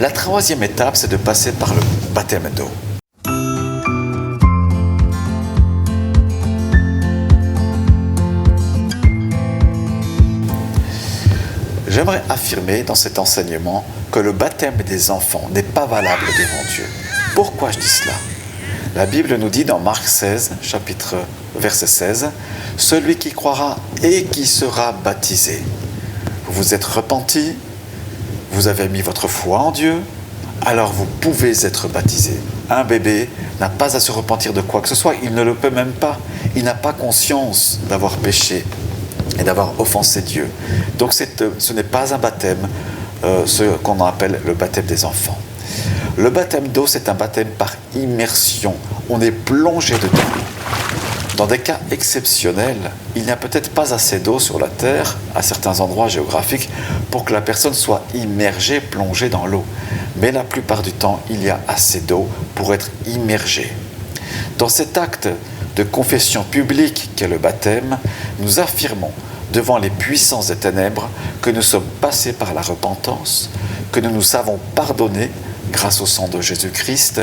La troisième étape, c'est de passer par le baptême d'eau. J'aimerais affirmer dans cet enseignement que le baptême des enfants n'est pas valable devant Dieu. Pourquoi je dis cela? La Bible nous dit dans Marc 16, verset 16, « Celui qui croira et qui sera baptisé. » Vous vous êtes repenti, vous avez mis votre foi en Dieu, alors vous pouvez être baptisé. Un bébé n'a pas à se repentir de quoi que ce soit, il ne le peut même pas. Il n'a pas conscience d'avoir péché et d'avoir offensé Dieu. Donc ce n'est pas un baptême, ce qu'on appelle le baptême des enfants. Le baptême d'eau, c'est un baptême par immersion. On est plongé dedans. Dans des cas exceptionnels, il n'y a peut-être pas assez d'eau sur la terre, à certains endroits géographiques, pour que la personne soit immergée, plongée dans l'eau. Mais la plupart du temps, il y a assez d'eau pour être immergée. Dans cet acte de confession publique qu'est le baptême, nous affirmons devant les puissances des ténèbres que nous sommes passés par la repentance, que nous nous savons pardonnés grâce au sang de Jésus-Christ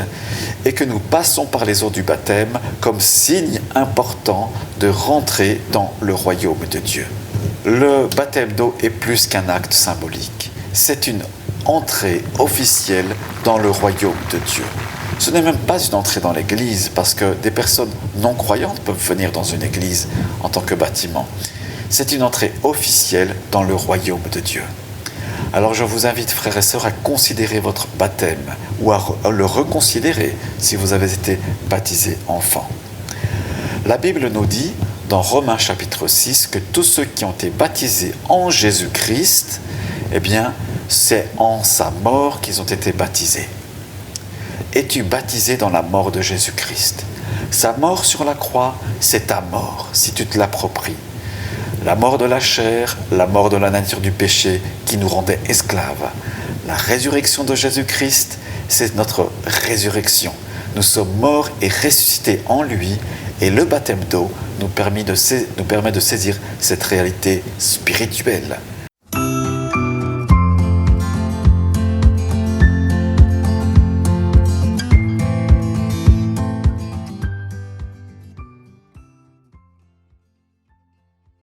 et que nous passons par les eaux du baptême comme signe important de rentrer dans le royaume de Dieu. Le baptême d'eau est plus qu'un acte symbolique. C'est une entrée officielle dans le royaume de Dieu. Ce n'est même pas une entrée dans l'église parce que des personnes non croyantes peuvent venir dans une église en tant que bâtiment. C'est une entrée officielle dans le royaume de Dieu. Alors je vous invite, frères et sœurs, à considérer votre baptême ou à le reconsidérer si vous avez été baptisé enfant. La Bible nous dit, dans Romains chapitre 6, que tous ceux qui ont été baptisés en Jésus-Christ, eh bien, c'est en sa mort qu'ils ont été baptisés. Es-tu baptisé dans la mort de Jésus-Christ? Sa mort sur la croix, c'est ta mort, si tu te l'appropries. La mort de la chair, la mort de la nature du péché qui nous rendait esclaves. La résurrection de Jésus-Christ, c'est notre résurrection. Nous sommes morts et ressuscités en lui et le baptême d'eau nous permet de saisir cette réalité spirituelle.